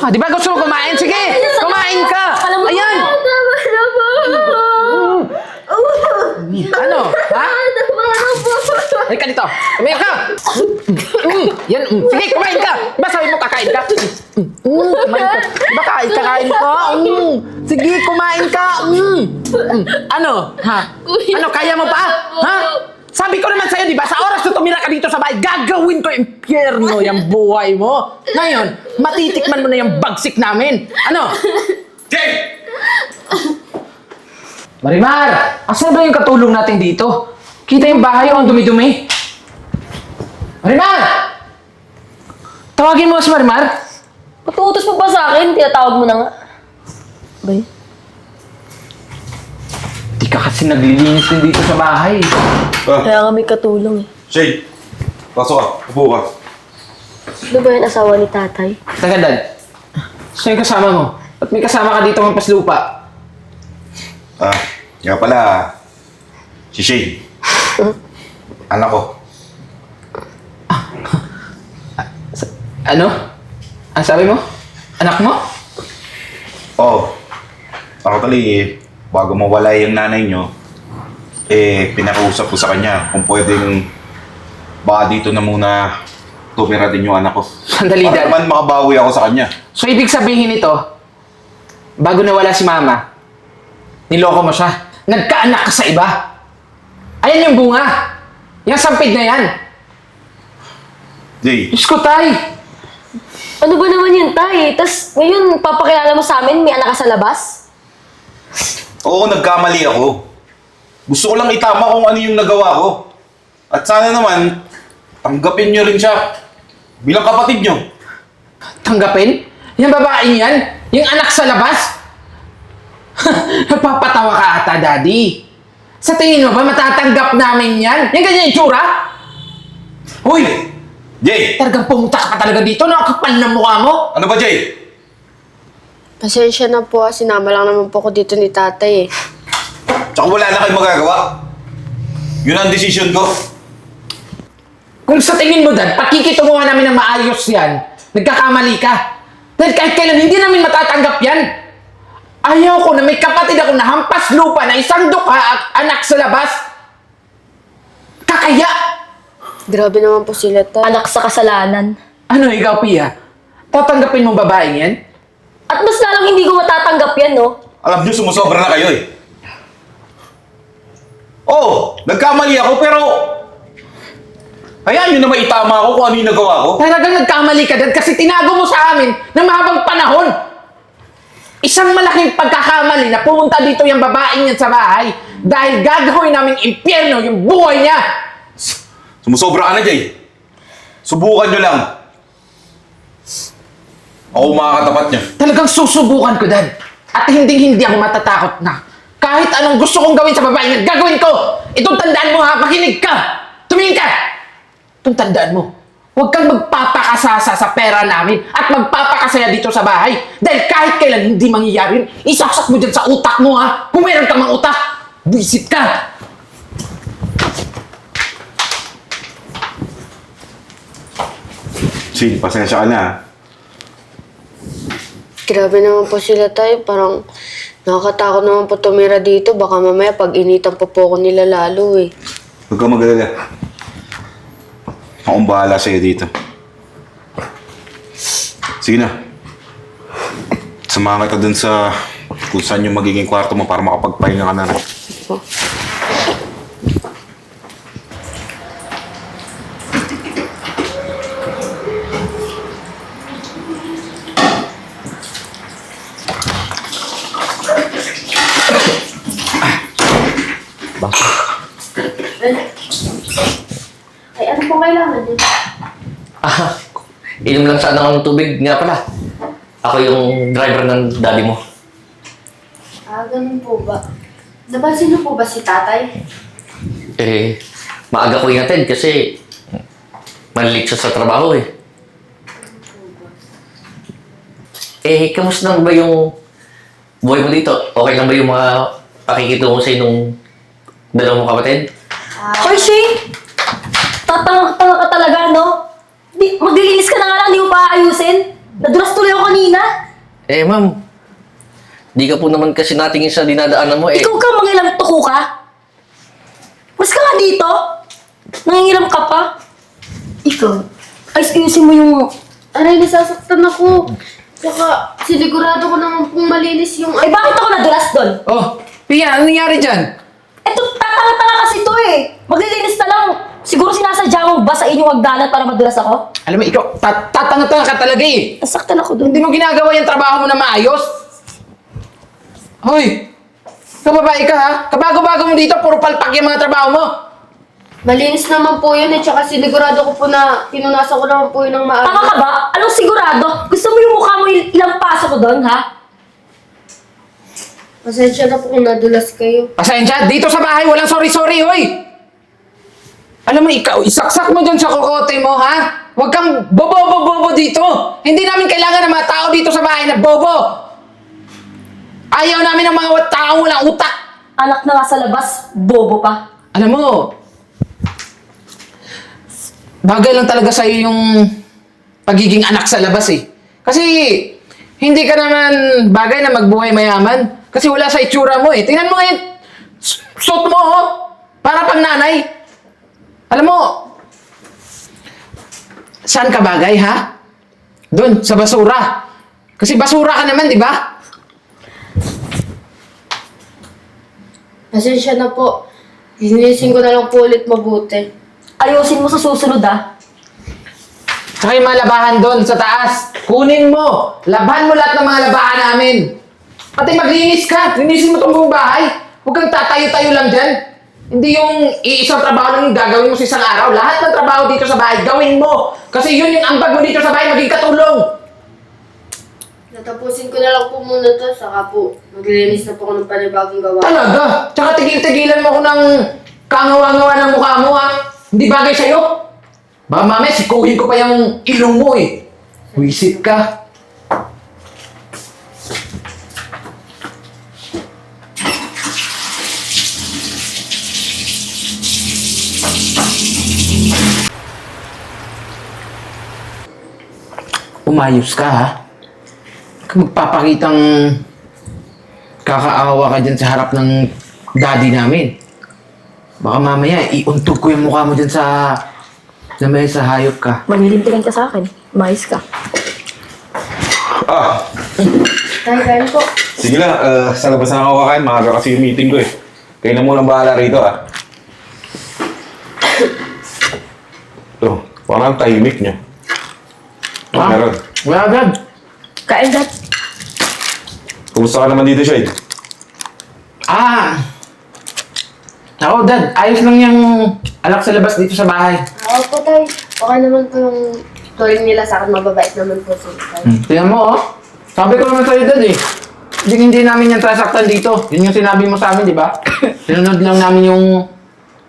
ka? Di ba gusto mo kumain? Sige, kumain ka! Ayan! Ano? Ha? Ay ka dito! Kumain ka! Yan, sige, kumain ka! Diba sabi mo kakain ka? Kumain ka. Diba kakain ka? Sige, kumain ka! Ano? Ha? Ano, kaya mo pa? Ha? Sabi ko naman sa'yo, di ba? Sa oras na tumira ka dito sa bahay, gagawin ko impyerno yung buhay mo. Ngayon, matitikman mo na yung bagsik namin. Ano? Jay! Marimar! Asan ba yung katulong natin dito? Kita yung bahay, ang dumi-dumi. Marimar! Tawagin mo si Marimar. Patutos mo pa sa akin, tinatawag mo na nga. Bay? Di ka kasi naglilinis din dito sa bahay. Kaya nga may katulong eh. Jay! Pasok ka. Upo ka. Ano ba yung asawa ni tatay? Teka, Dad. Sino yung kasama mo? At may kasama ka dito ng paslupa? Nga pala, si Shane. Anak ko. Ano? Ang sabi mo? Anak mo? Oo. Actually, bago mawala yung nanay nyo, pinakausap ko sa kanya kung pwedeng baka dito na muna tumira din yung anak ko. Sandali, Para Dad. naman makabawi ako sa kanya. So, ibig sabihin nito, bago nawala si Mama, niloko mo siya. Nagkaanak ka sa iba. Ayan yung bunga. Yung sampid na yan. Jay, Diyos ko, Tay. Ano ba naman yun, tay? Tas ngayon, papakilala mo sa amin, may anak ka sa labas? oo, nagkamali ako. Gusto ko lang itama kung ano yung nagawa ko. At sana naman, tanggapin nyo rin siya bilang kapatid nyo. Tanggapin? Yung babaeng yan? Yung anak sa labas? Napapatawa ka ata, Daddy. Sa tingin mo ba matatanggap namin yan? Yung ganyan yung tsura? Hoy! Jay! Talagang pumunta ka talaga dito, nakakapal ng mukha mo. Ano ba, Jay? Pasensya na po, sinama lang naman po ko dito ni tatay eh. Tsaka wala na kayong magagawa. Yun ang decision ko. Kung sa tingin mo, Dad, pakikitunguhan namin ng maayos yan, nagkakamali ka. Dahil kahit kailan, hindi namin matatanggap yan. Ayaw ko na may kapatid ako na hampas lupa na isang dukha at anak sa labas. Kakaya! Grabe naman po sila tay. Anak sa kasalanan. Ano, ikaw, Pia? Tatanggapin mo babaeng yan? At mas lalang hindi ko matatanggap yan, no? Alam nyo, sumusobra na kayo eh. Oo, nagkamali ako pero... Hayaan nyo na maitama ako kung ano yung nagawa ko. Talagang nagkamali ka, Dad, kasi tinago mo sa amin ng mahabang panahon. Isang malaking pagkakamali na pumunta dito yung babaeng yan sa bahay dahil gagawin naming impyerno yung buhay niya. Sumusobra ka na, Jay. Subukan nyo lang. Ako makakatapat niya. Talagang susubukan ko, Dad. At hindi ako matatakot na. Kahit anong gusto kong gawin sa babaeng yan, gagawin ko! Itong tandaan mo ha, makinig ka! Tumingin ka! Itong tandaan mo. Huwag kang magpapakasasa sa pera namin at magpapakasaya dito sa bahay. Dahil kahit kailan hindi mangyayari yun, isaksak mo dyan sa utak mo ha! Kung meron kang mga utak, visit ka! Sin, pasensya ka na. Grabe naman po sila tay, parang nakakatakot naman po tumira dito. Baka mamaya pag initan po ako nila lalo eh. Huwag kang mag-alala. Akong bahala sa'yo dito. Sige na. Samahan kita dun sa kung saan yung magiging kwarto mo para makapagpahinga ka na rin. Po. Ay, ano pong kailangan din? Inom lang sana ako ng tubig nga pala. Ako yung driver ng daddy mo. Ganun po ba? Napansin niyo po ba si tatay? Maaga ko inatid kasi malilate siya sa trabaho eh. Kamusta lang ba yung buhay mo dito? Okay lang ba yung mga pakikitungo sa'yo nung dalawang mong kapatid? Hoy, Shane! Tatanga-tanga ka talaga, no? Maglilinis ka na nga lang, hindi mo pa aayusin. Nadulas tuloy ako kanina. Eh, ma'am, di ka po naman kasi natingin sa dinadaanan mo eh. Ikaw ka, mangilam tuko ka? Mas ka nga dito? Nangingilam ka pa? Ikaw, ayusin mo yung... Aray, nasasaktan ako. Tsaka, sinigurado ko naman pong malinis yung... Eh, bakit ako nadulas doon? Oh, Pia, ano nangyari dyan? Eto, tatanga-tanga kasi to eh. Maglilinis na lang. Siguro sinasadya mo basain yung hagdanan para madulas ako? Alam mo, ikaw, tatanga-tanga ka talaga eh. Nasaktan ako doon. Hindi mo ginagawa yung trabaho mo na maayos. Hoy, kababae ka ha? Kabago-bago mo dito, puro palpak yung mga trabaho mo. Malinis naman po yun eh. Tsaka sinigurado ko po na pinunasan ko naman po yun ng Tanga maayos. ka ba? Anong sigurado? Gusto mo yung mukha mo ilang paso ko doon, ha? Pasensya na po kung nadulas kayo. Pasensya, dito sa bahay, walang sorry-sorry, hoy! Alam mo, ikaw, isaksak mo dyan sa kokote mo, ha? Huwag kang bobo-bobo dito! Hindi namin kailangan ng mga tao dito sa bahay na bobo! Ayaw namin ng mga taong walang utak! Anak na nga sa labas, bobo pa. Alam mo, bagay lang talaga sa'yo yung pagiging anak sa labas eh. Kasi, hindi ka naman bagay na magbuhay mayaman. Kasi wala sa itsura mo eh. Tingnan mo ngayon, suot mo oh. Para pang nanay. Alam mo, saan ka bagay ha? Doon, sa basura. Kasi basura ka naman, di ba? Pasensya na po. Linisin ko na lang po ulit mabuti. Ayusin mo sa susunod, ha? Tsaka yung mga labahan doon sa taas. Kunin mo. Labahan mo lahat ng mga labahan namin. Pati maglinis ka. Linisin mo itong buong bahay. Huwag kang tatayo-tayo lang dyan. Hindi yung iisang trabaho lang yung gagawin mo sa isang araw. Lahat ng trabaho dito sa bahay, gawin mo. Kasi yun yung ambag mo dito sa bahay, maging katulong. Natapusin ko na lang po muna to. Saka po, maglilinis na po ako ng panibagong gawa. Talaga. Tsaka tigil-tigilan mo ko ng kangawa-ngawa ng mukha mo ha. Hindi bagay sa'yo. Baka mamaya sikuhin ko pa yung ilong mo eh. Wisit ka. Umayos ka ha. Kung magpapakitang kakaawa ka dyan sa harap ng daddy namin. Baka mamaya, iuntog ko yung mukha mo dyan sa may sa hayop ka. Manilintigan ka sa akin. Mais ka. Ah, Tayo, kain po. sige lang. Sa labas na ako kakain. Maaga kasi yung meeting ko eh. Kayo na munang bahala rito ah. Ito, parang tahimik niya. Ha? Meron. Wala agad. Kain, Dad. Kumusta ka naman dito, Shade? Ako, Dad. Ayos lang yung alak sa labas dito sa bahay. Oo po, tayo. Okay naman po yung turing nila sa akin. Mababait naman po sila. Tayo. Tingnan mo, oh. Sabi ko naman sa'yo, Dad, eh. Hindi namin yung trasaktan dito. Yun yung sinabi mo sa amin, di ba? Sinunod lang namin yung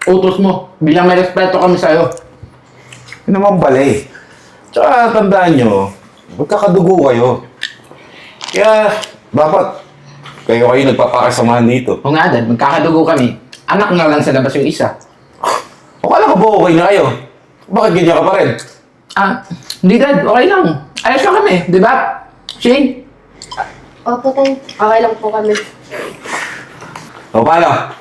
utos mo. Bilang may respeto kami sa'yo. Yun naman pala eh. Tsaka tandaan nyo, magkakadugo kayo. Kaya, dapat kayo nagpapakasamahan dito. O nga, Dad, magkakadugo kami. Anak nga lang sa labas yung isa. O kala ko ba okay na kayo? Bakit ganyan ka pa rin? Hindi, Dad. Okay lang. Ayos lang kami, di ba? Shane? Opo, tayo. Okay lang po kami. O paano?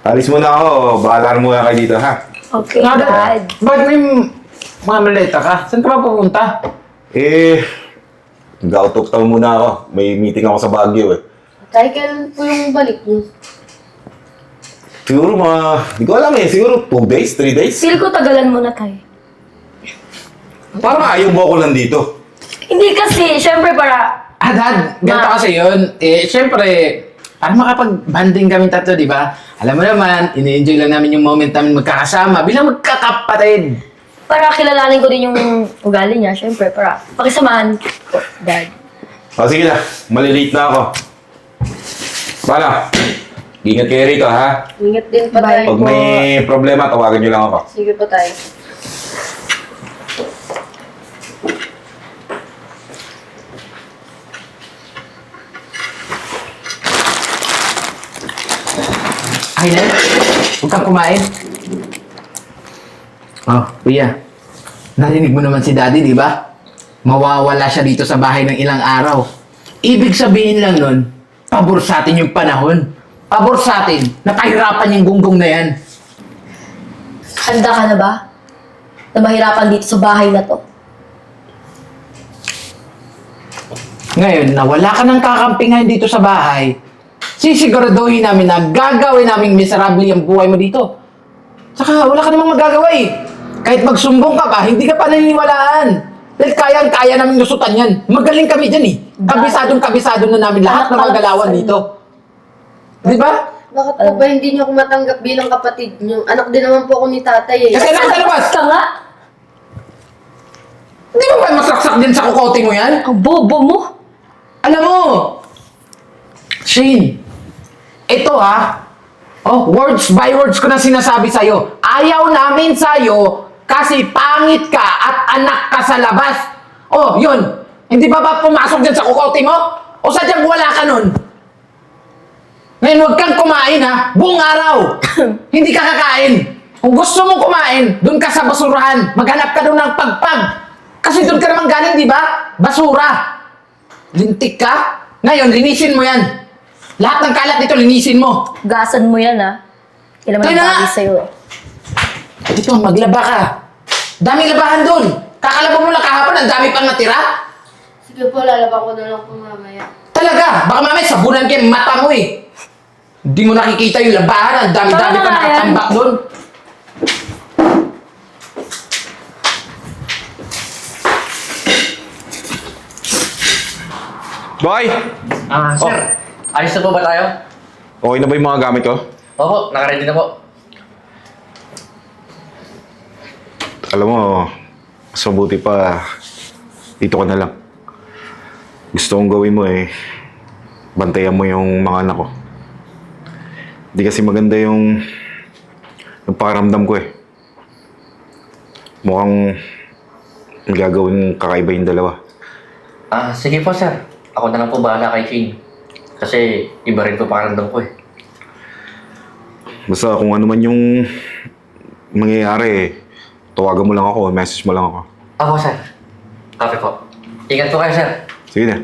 Alis muna ako. Bahala muna kayo dito, ha? Okay, Nga, Dad. Bakit may mga maleta ka? Saan ka ba pupunta? Nag-out of town muna ako. May meeting ako sa Baguio eh. Tayo, kailan po yung balik niyo? Siguro di ko alam eh. Siguro 2 days, 3 days. Feel ko tagalan mo na, Tay. Parang ayaw mo ako lang dito. Hindi kasi, syempre para... Dad, ganito kasi yun. Siyempre, para makapag-banding kami tatlo, di ba? Alam mo naman, ini-enjoy lang namin yung moment namin magkakasama bilang magkakapatid. Para kilalanin ko din yung ugali niya, syempre, para pakisamahan ko, Dad. O sige na. Malilate na ako. Paano? Ingat kayo rito, ha? Ingat din pa Bye. tayo Pag po. may problema, tawagan nyo lang ako. Sige po tayo. Ay, Dad, huwag kang kumain. Oh, kuya. Narinig mo naman si Daddy, di ba? mawawala siya dito sa bahay ng ilang araw. Ibig sabihin lang nun, pabor sa atin yung panahon. Pabor sa atin, napahirapan yung gunggong na yan. Handa ka na ba? Na mahirapan dito sa bahay na to? Ngayon, na wala ka ng kakampingan dito sa bahay, sisiguraduhin namin na gagawin naming miserable ang buhay mo dito. Saka wala ka namang magagawa eh. Kahit magsumbong ka pa, hindi ka pa naniniwalaan. Dahil kayang-kaya namin lusutan yan. Magaling kami dyan eh. Kabisadong-kabisado na namin lahat ng mga galawan dito. Di ba? Bakit po ba hindi niyo ako matanggap bilang kapatid niyo? Anak din naman po ako ni tatay eh. Kasi nasa labas! Ka nga! Di ba ba masaksak din sa kukote mo yan? Ang bobo mo! Alam mo, Shane, ito words by words ko na sinasabi sa'yo. Ayaw namin sa'yo kasi pangit ka at anak ka sa labas. Oh, yun. Hindi ba pumasok dyan sa kukote mo? O sadyang wala ka nun? Ngayon, huwag kang kumain buong araw. Hindi ka kakain. Kung gusto mong kumain, dun ka sa basurahan. Maghanap ka dun ng pagpag. Kasi dun ka naman galing, di ba? Basura. Lintik ka? Ngayon, linisin mo yan. Lahat ng kalat dito, linisin mo. Gasan mo yan, ha? Kailan Kaya naman na! bagay sa'yo. Dito, maglaba ka. Daming labahan dun. Kakalaba mo lang kahapon, ang dami pang natira. Sige po, lalabang ko na lang po mamaya. Talaga, baka mamaya sabunan kayo yung mata mo eh. Hindi mo nakikita yung labahan, ang dami-dami Tama pa nga yan. nakatambak dun. Boy! Sir, ayos na po ba tayo? Okay na ba yung mga gamit ko? Opo, nakaready na po. Alam mo, mas mabuti pa, dito ka na lang. Gusto kong gawin mo bantayan mo yung mga anak ko. Hindi kasi maganda yung pakiramdam ko Mukhang may gagawin kakaiba yung dalawa. Sige po, sir. Ako na lang po bahala kay Shane. Kasi iba rin po pakiramdam ko Basta kung ano man yung mangyayari, tawagan mo lang ako, message mo lang ako. Ako, sir. Copy po. Ingat po kayo, sir. Sige na.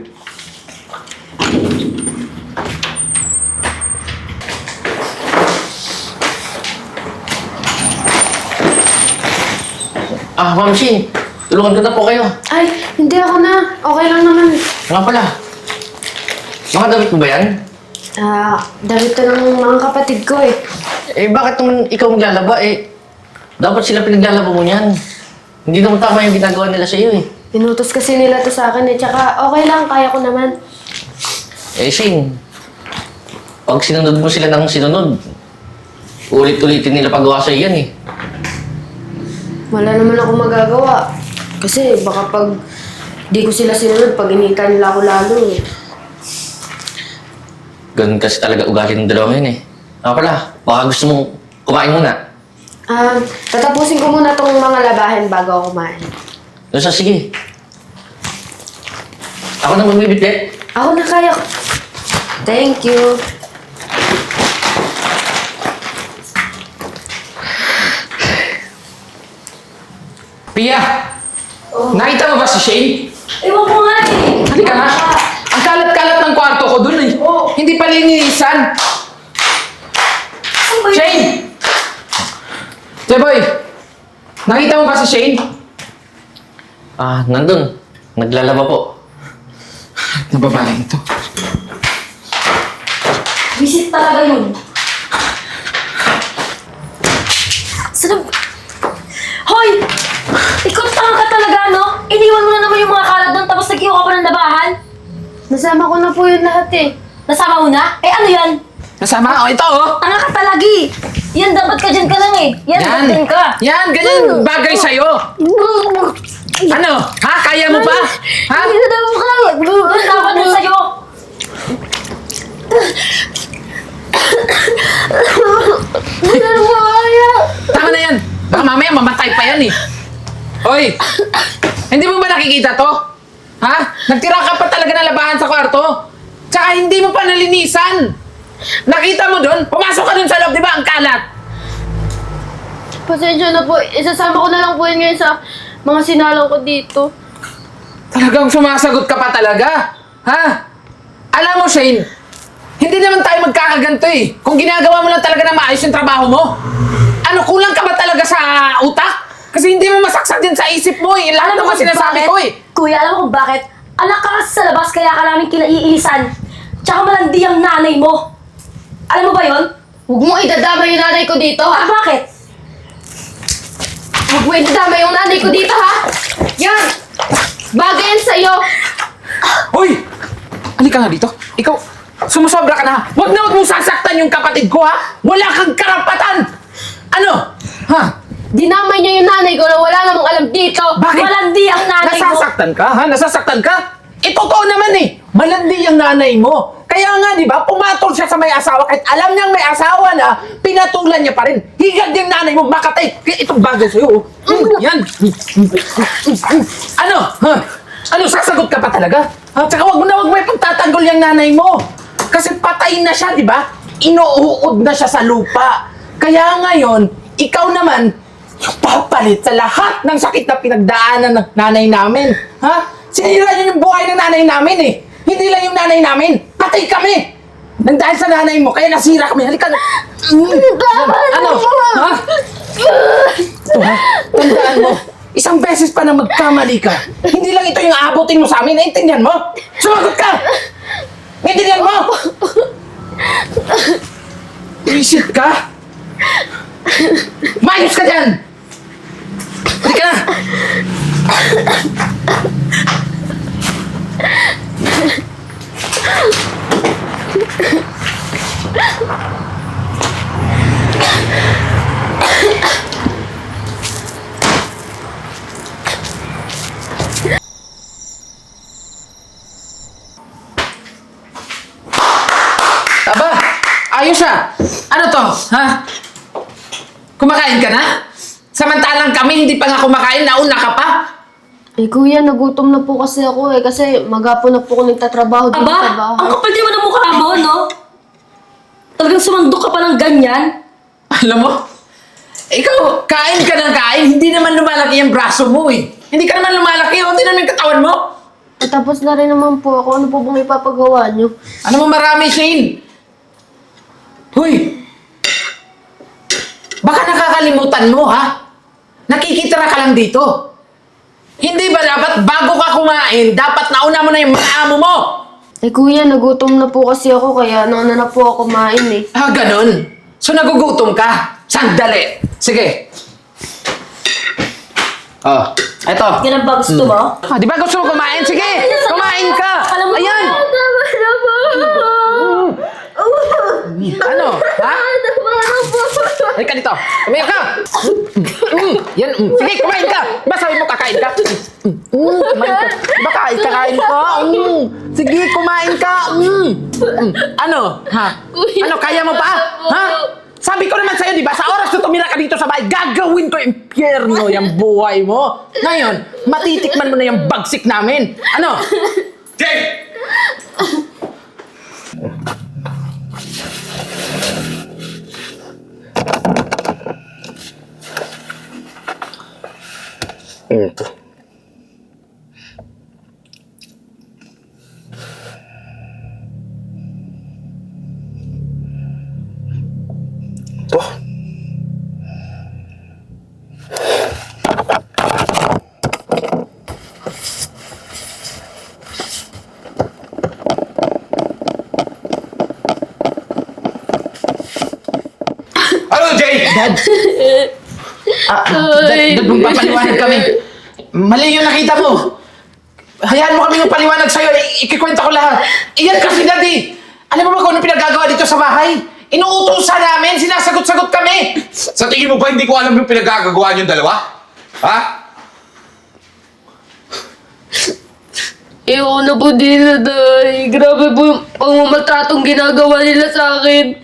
Ma'am Shane. Tulungan ko na po kayo. Ay, hindi ako na. Okay lang naman. Nga pala. Mga damit mo ba yan? Damit to ng mga kapatid ko eh. Bakit naman ikaw maglalaba dapat sila pinaglalaba mo niyan. Hindi naman tama yung ginagawa nila sa iyo Pinutos kasi nila to sa akin eh. Tsaka okay lang, kaya ko naman. Shane, pag sinunod mo sila ng sinunod, ulit-ulitin nila paggawa sa iyan Wala naman ako magagawa. Kasi baka pag di ko sila sinunod, pag initan nila ako lalo eh. Ganun kasi talaga ugali ng dalawang yun pala, baka gusto mong kumain muna. Tatapusin ko muna tong mga labahin bago ako kumain. Sige. Ako na magbibitbit. Ako na kaya ko. Thank you. Pia! Nakita mo ba si Shane? Ewan ko nga eh! Halika nga. Ang kalat-kalat ng kwarto ko dun Hindi pa linisan. Shane! Boy, nakita mo ba si Shane? Nandun. Naglalaba po. Nababae ito. Visit talaga yun. Saan? Hoy! Ikaw tanga ka talaga, no? Iniwan mo na naman yung mga kalat doon tapos nag-iwan ka pa ng labahan? Nasama ko na po yun lahat eh. Nasama mo na? Ano yan? Nasama? Ito Tanga ka talagi! Yan, dapat ka dyan ka lang eh. Yan, dapat ka. Yan, ganyan bagay sa'yo. Ano? Kaya mo pa? Hindi na dapat ka. Yan, dapat na sa'yo. Hindi na kaya. Tama na yan. Baka mamaya mamatay pa yan Hoy! Hindi mo ba nakikita to? Nagtira ka pa talaga ng labahan sa kwarto. Tsaka hindi mo pa nalinisan. Nakita mo dun? Pumasok ka dun sa loob, di ba? Ang kalat. Pasensya na po. Isasama ko na lang po yun ngayon sa mga sinalaw ko dito. Talagang sumasagot ka pa talaga? Ha? Alam mo, Shane, hindi naman tayo magkakaganto eh. Kung ginagawa mo lang talaga na maayos yung trabaho mo. Ano, kulang ka ba talaga sa utak? Kasi hindi mo masaksak din sa isip mo eh. Lahat naman sinasabi ko eh. Kuya, alam mo kung bakit? Anak ka kasi sa labas, kaya ka namin kinaiinisan. Tsaka malandi ang nanay mo. Alam mo ba yon? Huwag mo idadama yung nanay ko dito, ha? Bakit? Huwag mo idadama yung nanay ko dito, ha? Yan! Bagay yan sa'yo! Hoy! Halika nga dito. Ikaw, sumusobra ka na ha. Huwag na huwag mong sasaktan yung kapatid ko ha. Wala kang karapatan. Ano? Ha? Dinamay niya yung nanay ko na wala namang alam dito! Bakit? Malandi ang nanay mo. Nasasaktan ka ha? Nasasaktan ka? Totoo naman eh. Malandi ang nanay mo. Kaya nga, di ba, pumatol siya sa may asawa kahit alam niyang may asawa na, pinatulan niya pa rin. Higad yung nanay mo, makatay. Kaya itong bagay sa'yo, oh. Yan. Ano? Ha? Ano, sasagot ka pa talaga? Ha? Tsaka wag mo ipagtatanggol yung nanay mo. Kasi patay na siya, di ba? Inuuod na siya sa lupa. Kaya ngayon, ikaw naman, papalit sa lahat ng sakit na pinagdaanan ng nanay namin. Ha? Sinira niyo yung buhay ng nanay namin eh. Hindi lang yung nanay namin. Patay kami. Nang dahil sa nanay mo, kaya nasira kami. Halika na. Ano? Ha? Ito ha? Tandaan mo. Isang beses pa na magkamali ka. Hindi lang ito yung aabutin mo sa amin. Naintindihan mo? Sumagot ka! Naintindihan mo? Visit ka? Mayos ka dyan! Halika na! Aba, ayos siya. Ano to, ha? Kumakain ka na? Samantalang kami, hindi pa nga kumakain, nauna ka pa? Eh kuya, nagutom na po kasi ako eh. Kasi maghapon na po ako nagtatrabaho dito sa Aba, bahay. ang kapal naman ng mukha mo, no? Talagang sumandok ka pa ng ganyan. Alam mo, ikaw, kain ka ng kain, hindi naman lumalaki yung braso mo eh. Hindi ka naman lumalaki, hindi naman yung katawan mo. Eh, tapos na rin naman po ako. Ano po bang ipapagawa niyo? Ano mo marami, Shane? Hoy! Baka nakakalimutan mo, ha? Nakikitira ka lang dito. Hindi ba dapat bago ka kumain, dapat nauna mo na yung mga amo mo? Eh kuya, nagutom na po kasi ako. Kaya nauna na po ako kumain eh. Ah, ganun. So nagugutom ka? Sandali. Sige. Oh, eto. Yan ang ba gusto mo? Ah, di ba gusto mo kumain? Sige, kumain ka. Alam mo, Ayan. Ano? Ha? Halika dito. Kumain ka. Yan. Sige, kumain ka. Ba sabi mo kakain ka? Kumain ka. Ba kakain ka? Sige, kumain ka. Ano? Ha? Ano, kaya mo pa? Ha? Sabi ko naman sa'yo, di ba? Sa oras na tumira ka dito sa bahay, gagawin ko impyerno yung buhay mo. Ngayon, matitikman mo na yung bagsik namin. Ano? Jay! Ito. Ito. Ano, Jay? Dad. Dad, magpapaliwanag kami. Mali yung nakita mo. Hayaan mo kami yung paliwanag sa'yo. Ikikwenta ko lahat. Iyan kasi, Daddy. Alam mo ba kung ano pinagagawa dito sa bahay? Inuutusan namin, sinasagot-sagot kami. Sa tingin mo ba hindi ko alam yung pinagkakagawa niyong dalawa? Ha? Ewan na po dito, Day. Grabe po yung pangmamaltratong ginagawa nila sa akin.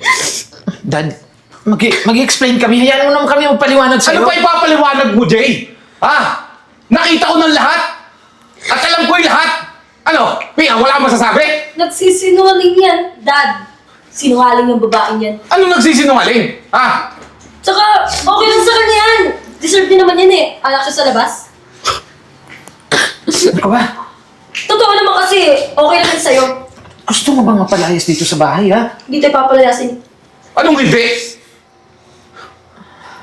Dad, mag-explain kami. Hayaan mo naman kami magpaliwanag sa'yo. Ano pa ipapaliwanag mo, Jay? Ha? Nakita ko ng lahat. At alam ko yung lahat. Ano? Pia, wala kang masasabi? Nagsisinungaling yan, Dad. Sinungaling yung babaeng yan. Ano nagsisinungaling? Ha? Tsaka, okay lang sa kanya yan. Deserve niya naman yan eh. Anak siya sa labas. Ano ka ba? Totoo naman kasi, okay lang sa'yo. Gusto mo bang mapalayas dito sa bahay, ha? Hindi tayo papalayasin. Anong hindi?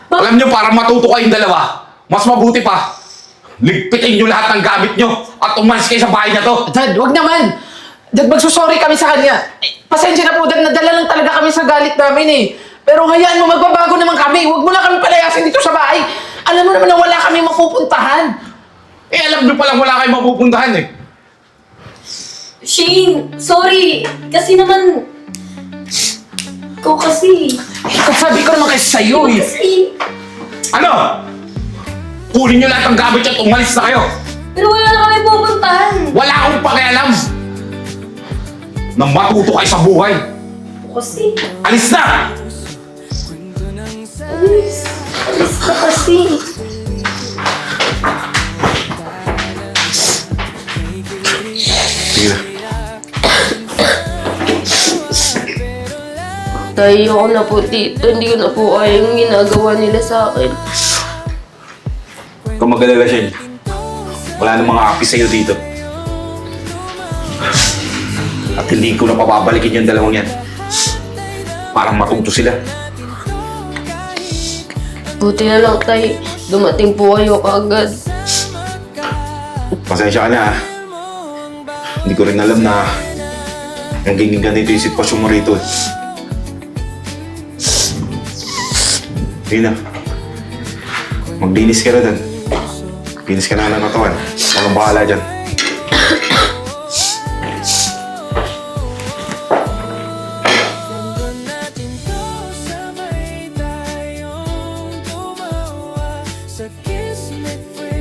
Alam nyo, para matuto kayong dalawa, mas mabuti pa. Ligpitin nyo lahat ng gamit nyo at umalis kayo sa bahay na to. Dad, wag naman! Dad, magsusorry kami sa kanya. Pasensya na po, Dad, nadala lang talaga kami sa galit namin eh. Pero hayaan mo, magbabago naman kami. Huwag mo na kami palayasin dito sa bahay. Alam mo naman na wala kami mapupuntahan. Eh, alam nyo palang wala kayong mapupuntahan eh. Shane, sorry. Kasi naman... Ikaw kasi. Sabi ko naman kasi sa'yo eh. Kasi... Ano? Kunin nyo lahat ng gamit nyo at umalis na kayo. Pero wala na kami pupuntahan. Wala akong pakialam. Nang matuto kayo sa buhay. Kasi... Alis na! Alis ka kasi. Sige na. Tay, ako na po dito. Hindi ko na po kaya yung ginagawa nila sa akin. Kung mag-alala siya, wala namang aapi sa'yo dito. At hindi ko na papabalikin yung dalawang yan. Parang matuto sila. Buti na lang, Tay. Dumating po kayo kaagad. Pasensya ka na ha. Hindi ko rin alam na naging ganito yung sitwasyon mo rito. Sige na. Maglinis ka na dyan. Linis ka na ng katawan. Walang bahala dyan.